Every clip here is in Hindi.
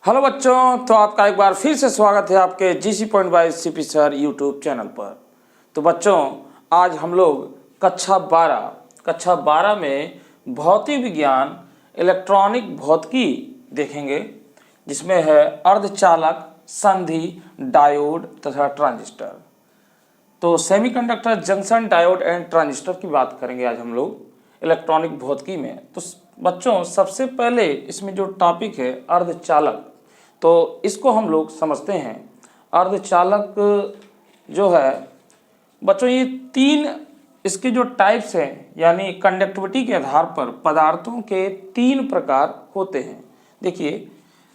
हेलो बच्चों, तो आपका एक बार फिर से स्वागत है आपके GC point by CP sir YouTube channel पर। तो बच्चों, आज हम लोग कक्षा 12 में भौतिक विज्ञान इलेक्ट्रॉनिक भौतिकी देखेंगे, जिसमें है अर्धचालक, संधि, डायोड तथा ट्रांजिस्टर। तो semiconductor junction, diode and transistor की बात करेंगे आज हम लोग इलेक्ट्रॉनिक भौतिकी में। तो बच्चों, सबसे पहले इसमें जो टॉपिक है अर्धचालक, तो इसको हम लोग समझते हैं। अर्धचालक जो है बच्चों, ये तीन इसके जो टाइप्स हैं, यानी कंडक्टिविटी के आधार पर पदार्थों के तीन प्रकार होते हैं। देखिए,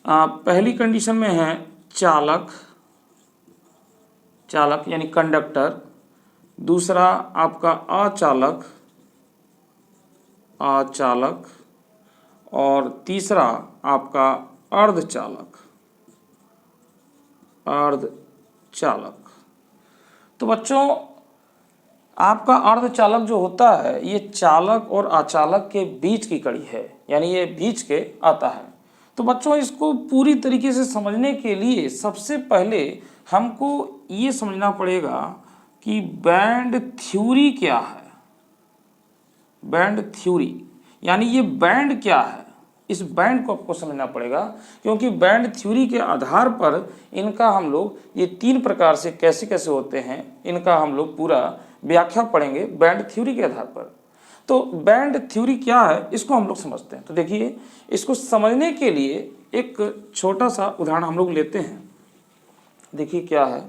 पहली कंडीशन में है चालक यानी कंडक्टर, दूसरा आपका अचालक और तीसरा आपका अर्धचालक। तो बच्चों, आपका अर्धचालक जो होता है ये चालक और अचालक के बीच की कड़ी है, यानी ये बीच के आता है। तो बच्चों, इसको पूरी तरीके से समझने के लिए सबसे पहले हमको ये समझना पड़ेगा कि बैंड थ्योरी क्या है। बैंड थ्योरी यानी ये बैंड क्या है, इस बैंड को आपको समझना पड़ेगा, क्योंकि बैंड थ्योरी के आधार पर इनका हम लोग ये तीन प्रकार से कैसे कैसे होते हैं, इनका हम लोग पूरा व्याख्या पढ़ेंगे बैंड थ्योरी के आधार पर। तो बैंड थ्योरी क्या है, इसको हम लोग समझते हैं। तो देखिए, इसको समझने के लिए एक छोटा सा उदाहरण हम लोग लेते हैं। देखिए क्या है,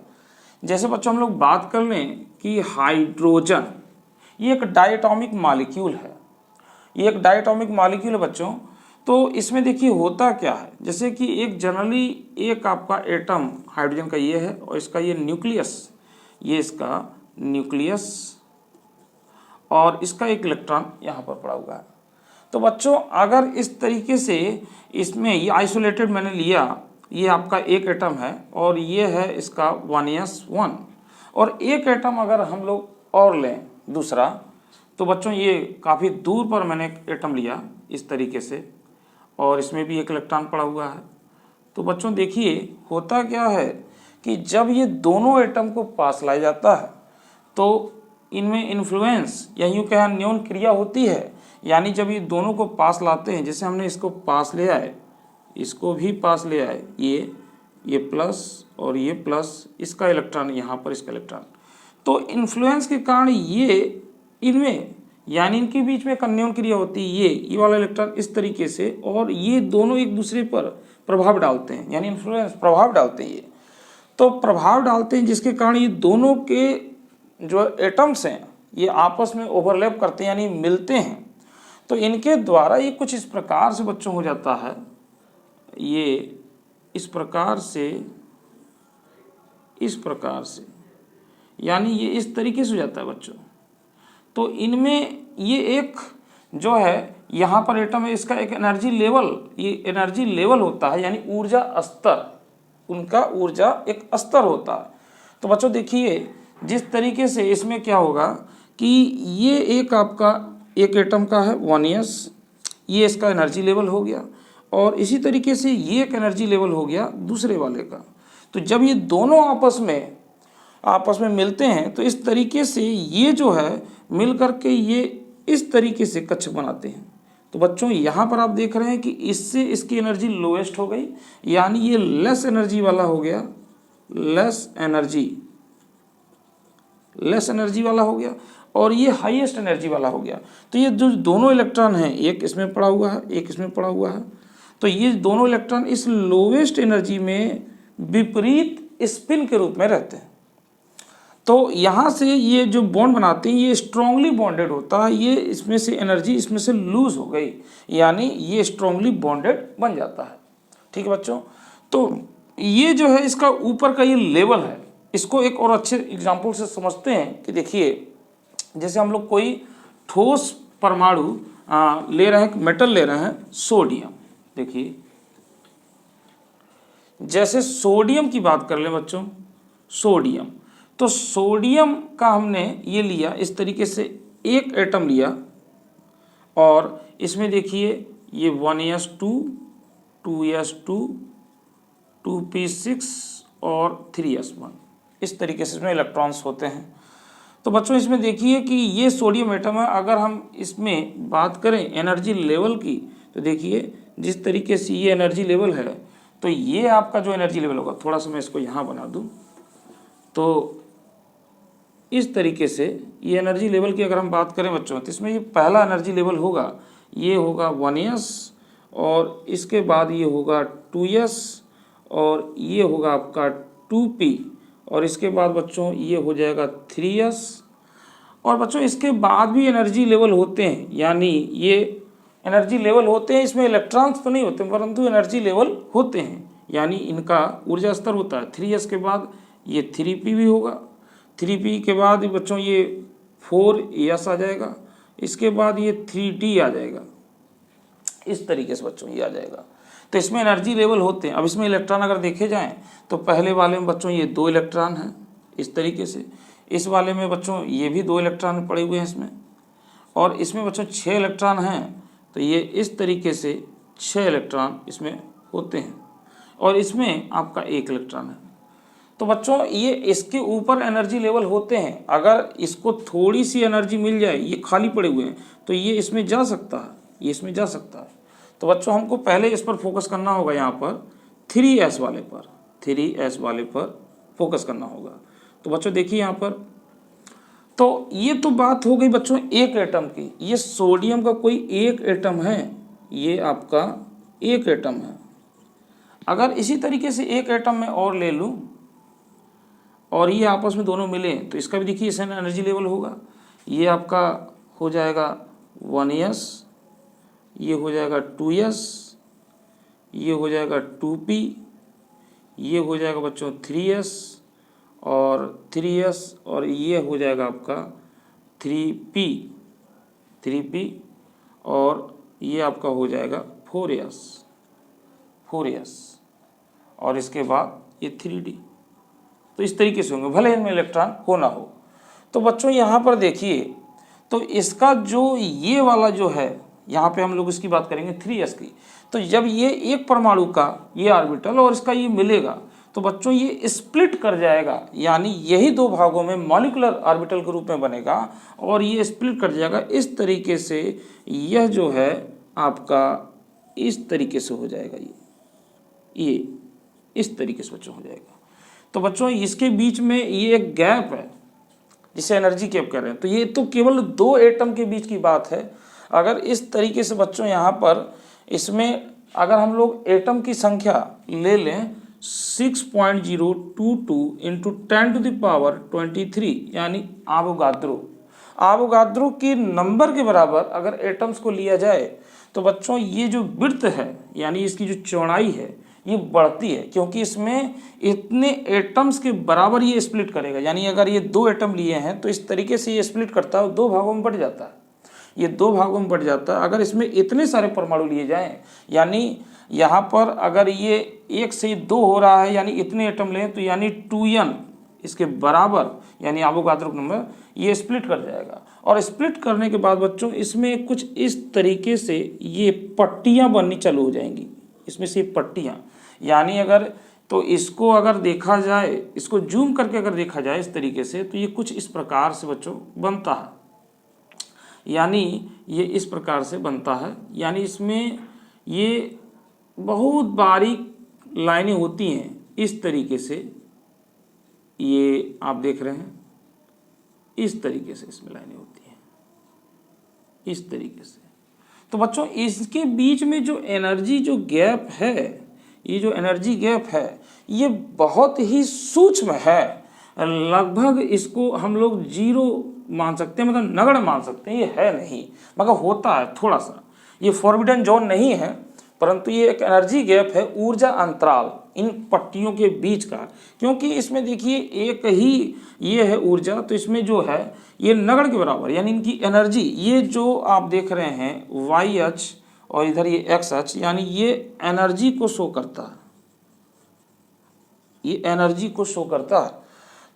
जैसे बच्चों हम लोग बात कर लें कि हाइड्रोजन ये एक डायटॉमिक मॉलिक्यूल है। ये एक डायटॉमिक मॉलिक्यूल है बच्चों। तो इसमें देखिए होता क्या है, जैसे कि एक जनरली एक आपका एटम हाइड्रोजन का ये है और इसका ये न्यूक्लियस, ये इसका न्यूक्लियस और इसका एक इलेक्ट्रॉन यहाँ पर पड़ा हुआ है। तो बच्चों, अगर इस तरीके से इसमें ये आइसोलेटेड मैंने लिया, ये आपका एक एटम है और ये है इसका 1s1, और एक एटम अगर हम लोग और लें दूसरा, तो बच्चों ये काफ़ी दूर पर मैंने एक एटम लिया इस तरीके से, और इसमें भी एक इलेक्ट्रॉन पड़ा हुआ है। तो बच्चों देखिए होता क्या है कि जब ये दोनों एटम को पास लाया जाता है तो इनमें इन्फ्लुएंस या यूँ कहें न्यून क्रिया होती है। यानी जब ये दोनों को पास लाते हैं, जैसे हमने इसको पास ले आए, इसको भी पास ले आए, ये प्लस और ये प्लस, इसका इलेक्ट्रॉन यहाँ पर, इसका इलेक्ट्रॉन, तो इन्फ्लुएंस के कारण ये इनमें यानी इनके बीच में अन्योन क्रिया होती है। ये वाला इलेक्ट्रॉन इस तरीके से, और ये दोनों एक दूसरे पर प्रभाव डालते हैं, यानी इन्फ्लुएंस प्रभाव डालते हैं। ये तो प्रभाव डालते हैं जिसके कारण ये दोनों के जो एटम्स हैं ये आपस में ओवरलैप करते हैं, यानी मिलते हैं। तो इनके द्वारा ये कुछ इस प्रकार से बच्चों हो जाता है, ये इस प्रकार से यानी ये इस तरीके से हो जाता है बच्चों। तो इनमें ये एक जो है यहाँ पर एटम है, इसका एक एनर्जी लेवल, ये एनर्जी लेवल होता है, यानी ऊर्जा स्तर, उनका ऊर्जा एक स्तर होता है। तो बच्चों देखिए, जिस तरीके से इसमें क्या होगा कि ये एक आपका एक एटम का है 1s, ये इसका एनर्जी लेवल हो गया, और इसी तरीके से ये एक एनर्जी लेवल हो गया दूसरे वाले का। तो जब ये दोनों आपस में मिलते हैं तो इस तरीके से ये जो है मिल करके ये इस तरीके से कक्षक बनाते हैं। तो बच्चों यहाँ पर आप देख रहे हैं कि इससे इसकी एनर्जी लोएस्ट हो गई, यानी ये लेस एनर्जी वाला हो गया, लेस एनर्जी वाला हो गया, और ये हाईएस्ट एनर्जी वाला हो गया। तो ये जो दोनों इलेक्ट्रॉन हैं, एक इसमें पड़ा हुआ है, एक इसमें पड़ा हुआ है, तो ये दोनों इलेक्ट्रॉन इस लोवेस्ट एनर्जी में विपरीत स्पिन के रूप में रहते हैं। तो यहाँ से ये जो बॉन्ड बनाते हैं ये स्ट्रांगली बॉन्डेड होता है, ये इसमें से एनर्जी इसमें से लूज हो गई, यानी ये स्ट्रांगली बॉन्डेड बन जाता है। ठीक है बच्चों, तो ये जो है इसका ऊपर का ये लेवल है, इसको एक और अच्छे एग्जाम्पल से समझते हैं कि देखिए, जैसे हम लोग कोई ठोस परमाणु ले रहे हैं, मेटल ले रहे हैं, सोडियम। देखिए, जैसे सोडियम की बात कर लें बच्चों, सोडियम, तो सोडियम का हमने ये लिया इस तरीके से, एक एटम लिया, और इसमें देखिए ये 1s2 2s2 2p6 और 3s1, इस तरीके से इसमें इलेक्ट्रॉन्स होते हैं। तो बच्चों इसमें देखिए कि ये सोडियम एटम है। अगर हम इसमें बात करें एनर्जी लेवल की, तो देखिए जिस तरीके से ये एनर्जी लेवल है, तो ये आपका जो एनर्जी लेवल होगा, थोड़ा सा मैं इसको यहाँ बना दूँ, तो इस तरीके से ये एनर्जी लेवल की अगर हम बात करें बच्चों, तो इसमें ये पहला एनर्जी लेवल होगा, ये होगा 1s, और इसके बाद ये होगा 2s, और ये होगा आपका 2p, और इसके बाद बच्चों ये हो जाएगा 3s। और बच्चों इसके बाद भी एनर्जी लेवल होते हैं, यानी ये एनर्जी लेवल होते हैं, इसमें इलेक्ट्रॉन्स तो नहीं होते परंतु एनर्जी लेवल होते हैं, यानी इनका ऊर्जा स्तर होता है। 3s के बाद ये 3p भी होगा, 3p के बाद बच्चों ये 4s आ जाएगा, इसके बाद ये 3d आ जाएगा, इस तरीके से बच्चों ये आ जाएगा। तो इसमें एनर्जी लेवल होते हैं। अब इसमें इलेक्ट्रॉन अगर देखे जाएं तो पहले वाले में बच्चों ये 2 इलेक्ट्रॉन हैं इस तरीके से, इस वाले में बच्चों ये भी 2 इलेक्ट्रॉन पड़े हुए हैं इसमें, और इसमें बच्चों 6 इलेक्ट्रॉन हैं। तो ये इस तरीके से 6 इलेक्ट्रॉन इसमें होते हैं, और इसमें आपका 1 इलेक्ट्रॉन है। तो बच्चों ये इसके ऊपर एनर्जी लेवल होते हैं। अगर इसको थोड़ी सी एनर्जी मिल जाए, ये खाली पड़े हुए हैं, तो ये इसमें जा सकता है, ये इसमें जा सकता है। तो बच्चों हमको पहले इस पर फोकस करना होगा, यहाँ पर 3s वाले पर, 3s वाले पर फोकस करना होगा। तो बच्चों देखिए यहाँ पर, तो ये तो बात हो गई बच्चों एक एटम की। ये सोडियम का कोई एक एटम है, ये आपका एक एटम है। अगर इसी तरीके से एक एटम में और ले लूँ और ये आपस में दोनों मिले, तो इसका भी देखिए इसमें एनर्जी लेवल होगा। ये आपका हो जाएगा 1s, ये हो जाएगा 2s, ये हो जाएगा 2p, ये हो जाएगा बच्चों 3s और 3s, और ये हो जाएगा आपका 3p, और ये आपका हो जाएगा 4s, और इसके बाद ये 3d। तो इस तरीके से होंगे, भले इनमें इलेक्ट्रॉन हो ना हो। तो बच्चों यहाँ पर देखिए, तो इसका जो ये वाला जो है, यहाँ पे हम लोग इसकी बात करेंगे 3s की। तो जब ये एक परमाणु का ये ऑर्बिटल और इसका ये मिलेगा, तो बच्चों ये स्प्लिट कर जाएगा, यानी यही 2 भागों में मॉलिक्यूलर ऑर्बिटल के रूप में बनेगा, और ये स्प्लिट कर जाएगा इस तरीके से। यह जो है आपका इस तरीके से हो जाएगा, ये इस तरीके से बच्चों हो जाएगा। तो बच्चों इसके बीच में ये एक गैप है जिसे एनर्जी गैप कह रहे हैं। तो ये तो केवल 2 एटम के बीच की बात है। अगर इस तरीके से बच्चों यहाँ पर इसमें अगर हम लोग एटम की संख्या ले लें 6.022 इंटू 10⁻23, यानी आवोगाद्रो की नंबर के बराबर अगर एटम्स को लिया जाए, तो बच्चों ये जो विड्थ है, यानी इसकी जो चौड़ाई है, ये बढ़ती है, क्योंकि इसमें इतने एटम्स के बराबर ये स्प्लिट करेगा। यानी अगर ये 2 एटम लिए हैं तो इस तरीके से ये स्प्लिट करता है, 2 भागों में बढ़ जाता है, ये 2 भागों में बढ़ जाता है। अगर इसमें इतने सारे परमाणु लिए जाएं, यानी यहाँ पर अगर ये 1 से 2 हो रहा है, यानी इतने एटम लें, तो यानी 2n इसके बराबर, यानी आवोगाद्रो नंबर, ये स्प्लिट कर जाएगा। और स्प्लिट करने के बाद बच्चों इसमें कुछ इस तरीके से ये पट्टियाँ बननी चालू हो जाएंगी, इसमें से पट्टियाँ, यानी अगर तो इसको अगर देखा जाए, इसको जूम करके अगर देखा जाए इस तरीके से, तो ये कुछ इस प्रकार से बच्चों बनता है, यानी ये इस प्रकार से बनता है। यानी इसमें ये बहुत बारीक लाइनें होती हैं इस तरीके से, ये आप देख रहे हैं इस तरीके से इसमें लाइनें होती हैं इस तरीके से। तो बच्चों इसके बीच में जो एनर्जी जो गैप है, ये जो एनर्जी गैप है, ये बहुत ही सूक्ष्म है। लगभग इसको हम लोग 0 मान सकते हैं, मतलब नगण्य मान सकते हैं, ये है नहीं, मगर होता है थोड़ा सा। ये फॉरबिडन जोन नहीं है, परंतु ये एक एनर्जी गैप है, ऊर्जा अंतराल इन पट्टियों के बीच का। क्योंकि इसमें देखिए एक ही ये है ऊर्जा, तो इसमें जो है ये नगण्य के बराबर, यानी इनकी एनर्जी, ये जो आप देख रहे हैं वाई अक्ष और इधर ये एक्स अक्ष, यानी ये एनर्जी को शो करता है, ये एनर्जी को शो करता है।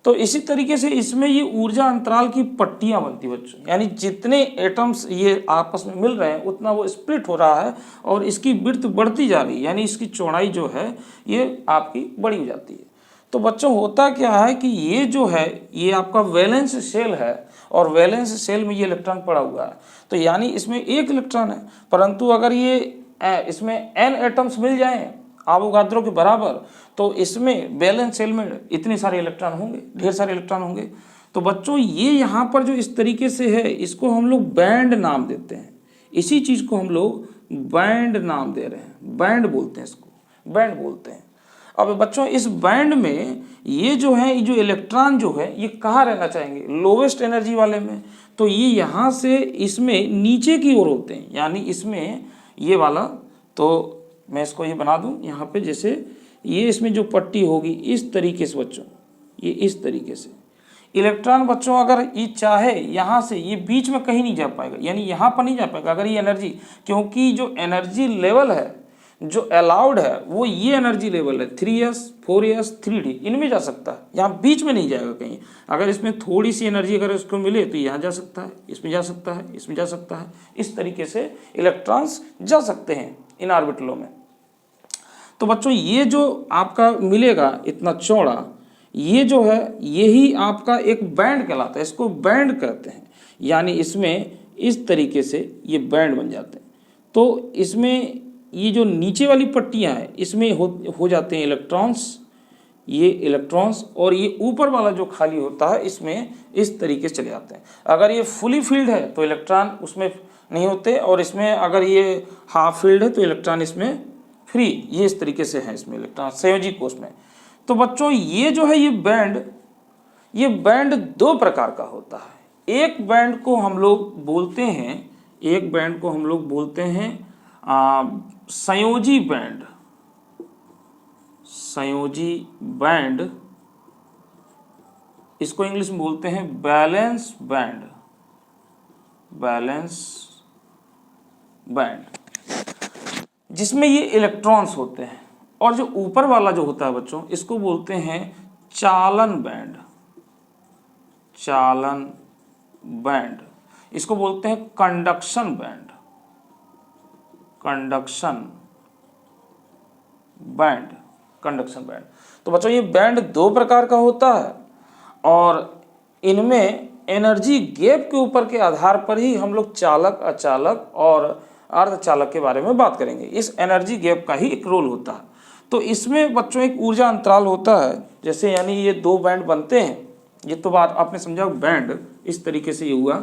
तो इसी तरीके से इसमें ये ऊर्जा अंतराल की पट्टियां बनती है बच्चों, यानी जितने एटम्स ये आपस में मिल रहे हैं उतना वो स्प्लिट हो रहा है और इसकी विड्थ बढ़ती जा रही है, यानी इसकी चौड़ाई जो है ये आपकी बड़ी हो जाती है। तो बच्चों होता क्या है कि ये जो है ये आपका वैलेंस शेल है और वैलेंस शेल में ये इलेक्ट्रॉन पड़ा हुआ है, तो यानी इसमें एक इलेक्ट्रॉन है, परंतु अगर ये इसमें n एटम्स मिल जाएं आवोगाद्रो के बराबर तो इसमें वैलेंस शेल में इतने सारे इलेक्ट्रॉन होंगे, ढेर सारे इलेक्ट्रॉन होंगे। तो बच्चों ये यहाँ पर जो इस तरीके से है इसको हम लोग बैंड नाम देते हैं, इसी चीज़ को हम लोग बैंड नाम दे रहे हैं, बैंड बोलते हैं इसको, बैंड बोलते हैं। अब बच्चों इस बैंड में ये जो है ये जो इलेक्ट्रॉन जो है ये कहाँ रहना चाहेंगे, लोवेस्ट एनर्जी वाले में, तो ये यहाँ से इसमें नीचे की ओर होते हैं, यानी इसमें ये वाला, तो मैं इसको ये बना दूं यहाँ पे, जैसे ये इसमें जो पट्टी होगी इस तरीके से बच्चों, ये इस तरीके से इलेक्ट्रॉन बच्चों अगर ये चाहे यहाँ से ये बीच में कहीं नहीं जा पाएगा, यानी यहाँ पर नहीं जा पाएगा अगर ये एनर्जी, क्योंकि जो एनर्जी लेवल है जो अलाउड है वो ये एनर्जी लेवल है 3s 4s 3d, इनमें जा सकता है, यहाँ बीच में नहीं जाएगा कहीं। अगर इसमें थोड़ी सी एनर्जी अगर उसको मिले तो यहाँ जा सकता है, इसमें जा सकता है, इसमें जा सकता है, इस तरीके से इलेक्ट्रॉन्स जा सकते हैं इन ऑर्बिटलों में। तो बच्चों ये जो आपका मिलेगा इतना चौड़ा, ये जो है यही आपका एक बैंड कहलाता है, इसको बैंड कहते हैं, यानी इसमें इस तरीके से ये बैंड बन जाते हैं। तो इसमें ये जो नीचे वाली पट्टियां हैं इसमें हो जाते हैं इलेक्ट्रॉन्स, ये इलेक्ट्रॉन्स, और ये ऊपर वाला जो खाली होता है इसमें इस तरीके से चले जाते हैं। अगर ये फुली फील्ड है तो इलेक्ट्रॉन उसमें नहीं होते, और इसमें अगर ये हाफ फील्ड है तो इलेक्ट्रॉन इसमें फ्री, ये इस तरीके से है इसमें इलेक्ट्रॉन संयोजी कोष में। तो बच्चों ये जो है ये बैंड दो प्रकार का होता है। एक बैंड को हम लोग बोलते हैं संयोजी बैंड, संयोजी बैंड, इसको इंग्लिश में बोलते हैं बैलेंस बैंड, बैलेंस बैंड, जिसमें ये इलेक्ट्रॉन्स होते हैं। और जो ऊपर वाला जो होता है बच्चों इसको बोलते हैं चालन बैंड, चालन बैंड, इसको बोलते हैं conduction band, conduction band, conduction band. तो बच्चों ये बैंड दो प्रकार का होता है और इनमें एनर्जी गैप के ऊपर के आधार पर ही हम लोग चालक, अचालक और अर्धचालक के बारे में बात करेंगे। इस एनर्जी गैप का ही एक रोल होता है। तो इसमें बच्चों एक ऊर्जा अंतराल होता है, जैसे यानी ये दो बैंड बनते हैं, ये तो बात आपने समझा, बैंड इस तरीके से ये हुआ।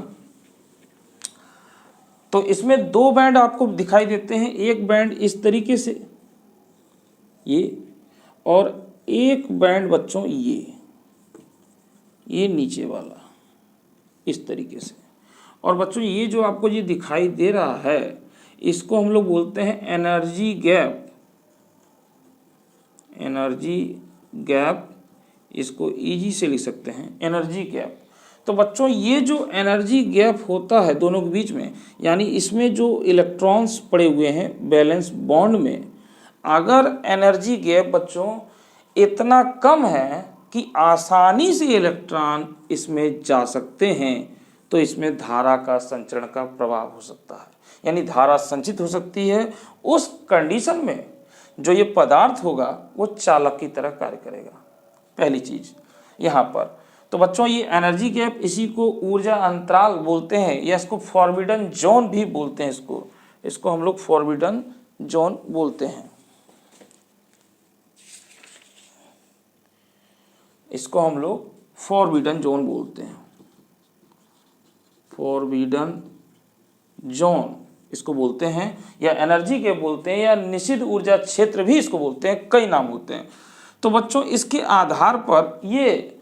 तो इसमें दो बैंड आपको दिखाई देते हैं, एक बैंड इस तरीके से ये, और एक बैंड बच्चों ये नीचे वाला इस तरीके से। और बच्चों ये जो आपको ये दिखाई दे रहा है इसको हम लोग बोलते हैं एनर्जी गैप, एनर्जी गैप, इसको इजी से लिख सकते हैं एनर्जी गैप। तो बच्चों ये जो एनर्जी गैप होता है दोनों के बीच में, यानी इसमें जो इलेक्ट्रॉन्स पड़े हुए हैं बैलेंस बॉन्ड में, अगर एनर्जी गैप बच्चों इतना कम है कि आसानी से इलेक्ट्रॉन इसमें जा सकते हैं तो इसमें धारा का संचरण का प्रभाव हो सकता है, यानी धारा संचित हो सकती है। उस कंडीशन में जो ये पदार्थ होगा वो चालक की तरह कार्य करेगा, पहली चीज यहाँ पर। तो बच्चों ये एनर्जी गैप, इसी को ऊर्जा अंतराल बोलते हैं या इसको फॉरबिडन जोन भी बोलते हैं, इसको हम लोग फॉरबिडन जोन बोलते हैं, इसको हम लोग फॉरबिडन जोन बोलते हैं, फॉरबिडन जोन इसको बोलते हैं, या एनर्जी गैप बोलते हैं, या निषिद्ध ऊर्जा क्षेत्र भी इसको बोलते हैं, कई नाम होते हैं। तो बच्चों इसके आधार पर ये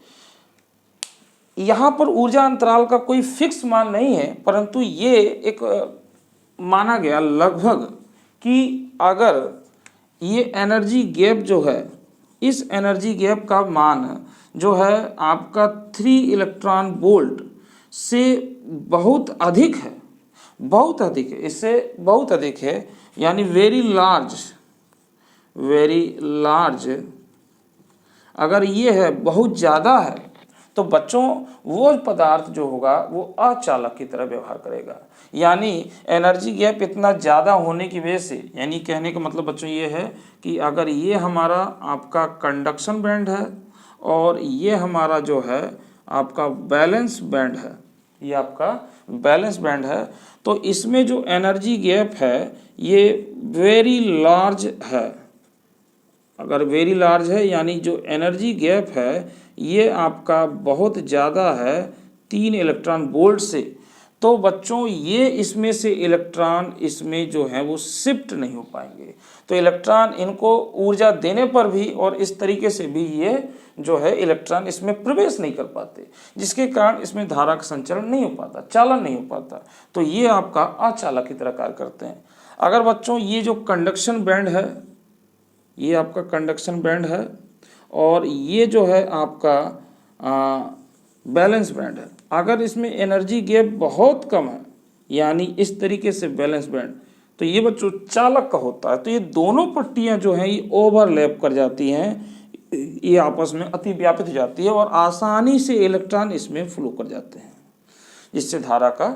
यहाँ पर ऊर्जा अंतराल का कोई फिक्स मान नहीं है, परंतु ये एक माना गया लगभग कि अगर ये एनर्जी गैप जो है, इस एनर्जी गैप का मान जो है आपका 3 इलेक्ट्रॉन वोल्ट से बहुत अधिक है, बहुत अधिक है, इससे बहुत अधिक है, यानी वेरी लार्ज, अगर ये है बहुत ज़्यादा है तो बच्चों वो पदार्थ जो होगा वो अचालक की तरह व्यवहार करेगा। यानी एनर्जी गैप इतना ज़्यादा होने की वजह से, यानी कहने का मतलब बच्चों ये है कि अगर ये हमारा आपका कंडक्शन बैंड है और ये हमारा जो है आपका बैलेंस बैंड है, ये आपका बैलेंस बैंड है, तो इसमें जो एनर्जी गैप है ये वेरी लार्ज है। अगर वेरी लार्ज है यानी जो एनर्जी गैप है ये आपका बहुत ज़्यादा है 3 इलेक्ट्रॉन वोल्ट से, तो बच्चों ये इसमें से इलेक्ट्रॉन इसमें जो है वो शिफ्ट नहीं हो पाएंगे। तो इलेक्ट्रॉन इनको ऊर्जा देने पर भी और इस तरीके से भी ये जो है इलेक्ट्रॉन इसमें प्रवेश नहीं कर पाते, जिसके कारण इसमें धारा का संचरण नहीं हो पाता, चालन नहीं हो पाता। तो ये आपका अचालक की तरह कार्य करते हैं। अगर बच्चों ये जो कंडक्शन बैंड है, ये आपका कंडक्शन बैंड है और ये जो है आपका बैलेंस बैंड है, अगर इसमें एनर्जी गैप बहुत कम है यानी इस तरीके से बैलेंस बैंड, तो ये बच्चों चालक का होता है। तो ये दोनों पट्टियां जो हैं ये ओवरलैप कर जाती हैं, ये आपस में अतिव्यापित हो जाती है और आसानी से इलेक्ट्रॉन इसमें फ्लो कर जाते हैं, जिससे धारा का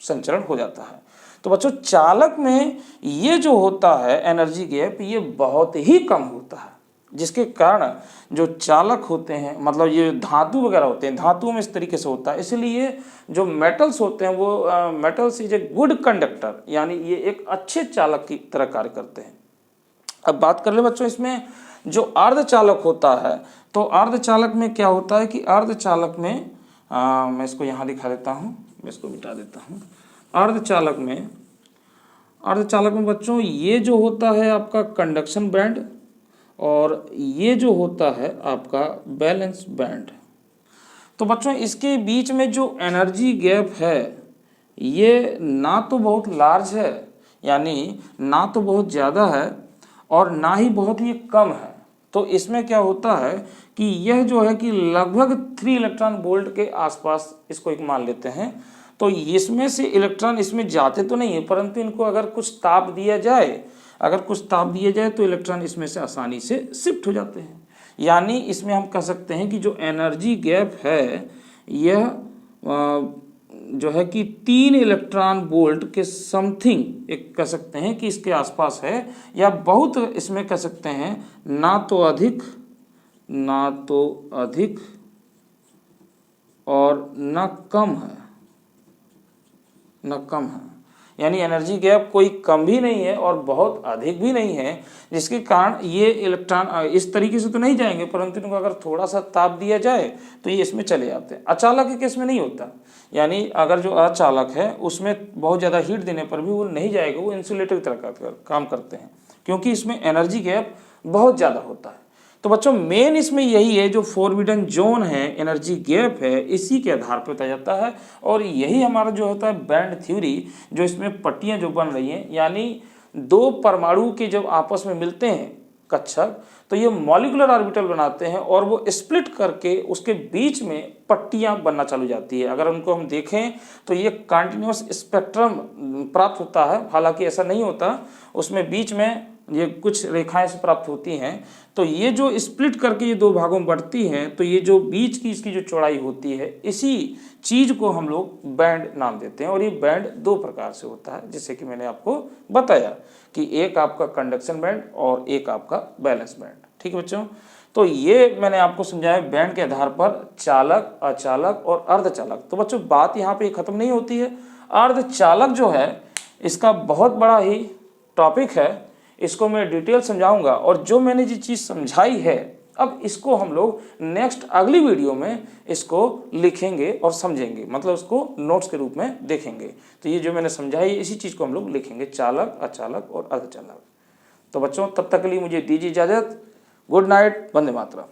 संचरण हो जाता है। तो बच्चों चालक में ये जो होता है एनर्जी गैप ये बहुत ही कम होता है, जिसके कारण जो चालक होते हैं, मतलब ये धातु वगैरह होते हैं, धातुओं में इस तरीके से होता है। इसलिए जो मेटल्स होते हैं वो metals is a good conductor, यानी ये एक अच्छे चालक की तरह कार्य करते हैं। अब बात कर ले बच्चों इसमें जो अर्धचालक होता है, तो अर्धचालक में क्या होता है कि अर्धचालक में मैं इसको यहाँ दिखा देता हूँ, मैं इसको मिटा देता हूँ। अर्धचालक में बच्चों ये जो होता है आपका कंडक्शन बैंड और ये जो होता है आपका बैलेंस बैंड। तो बच्चों इसके बीच में जो एनर्जी गैप है ये ना तो बहुत लार्ज है, यानी ना तो बहुत ज़्यादा है और ना ही बहुत ही कम है। तो इसमें क्या होता है कि यह जो है कि लगभग 3 इलेक्ट्रॉन वोल्ट के आसपास इसको एक मान लेते हैं। तो इसमें से इलेक्ट्रॉन इसमें जाते तो नहीं है, परंतु इनको अगर कुछ ताप दिया जाए तो इलेक्ट्रॉन इसमें से आसानी से शिफ्ट हो जाते हैं। यानी इसमें हम कह सकते हैं कि जो एनर्जी गैप है यह जो है कि 3 इलेक्ट्रॉन वोल्ट के समथिंग एक कह सकते हैं कि इसके आसपास है, या बहुत इसमें कह सकते हैं ना तो अधिक और न कम है। यानी एनर्जी गैप कोई कम भी नहीं है और बहुत अधिक भी नहीं है, जिसके कारण ये इलेक्ट्रॉन इस तरीके से तो नहीं जाएंगे, परंतु इनको अगर थोड़ा सा ताप दिया जाए तो ये इसमें चले जाते हैं। अचालक के केस में नहीं होता, यानी अगर जो अचालक है उसमें बहुत ज़्यादा हीट देने पर भी वो नहीं जाएगा, वो इंसुलेटर की तरह काम करते हैं, क्योंकि इसमें एनर्जी गैप बहुत ज़्यादा होता है। तो बच्चों मेन इसमें यही है, जो फॉरबिडन जोन है, एनर्जी गैप है, इसी के आधार पर बताया जाता है। और यही हमारा जो होता है बैंड थ्योरी, जो इसमें पट्टियां जो बन रही हैं, यानी 2 परमाणु के जब आपस में मिलते हैं कक्षक, तो ये मॉलिक्यूलर ऑर्बिटल बनाते हैं और वो स्प्लिट करके उसके बीच में पट्टियां बनना चालू जाती है। अगर उनको हम देखें तो ये कंटिन्यूअस स्पेक्ट्रम प्राप्त होता है, हालांकि ऐसा नहीं होता, उसमें बीच में ये कुछ रेखाएं से प्राप्त होती हैं। तो ये जो स्प्लिट करके ये 2 भागों में बढ़ती हैं, तो ये जो बीच की इसकी जो चौड़ाई होती है, इसी चीज़ को हम लोग बैंड नाम देते हैं। और ये बैंड 2 प्रकार से होता है, जैसे कि मैंने आपको बताया कि एक आपका कंडक्शन बैंड और एक आपका बैलेंस बैंड। ठीक है बच्चों, तो ये मैंने आपको समझाया बैंड के आधार पर चालक, अचालक और अर्धचालक। तो बच्चों बात यहाँ पे ख़त्म नहीं होती है। अर्धचालक जो है इसका बहुत बड़ा ही टॉपिक है, इसको मैं डिटेल समझाऊंगा। और जो मैंने जो चीज़ समझाई है, अब इसको हम लोग नेक्स्ट अगली वीडियो में इसको लिखेंगे और समझेंगे, मतलब उसको नोट्स के रूप में देखेंगे। तो ये जो मैंने समझाई इसी चीज़ को हम लोग लिखेंगे, चालक, अचालक और अर्धचालक। तो बच्चों तब तक के लिए मुझे दीजिए इजाज़त। Good night, Vande Mataram.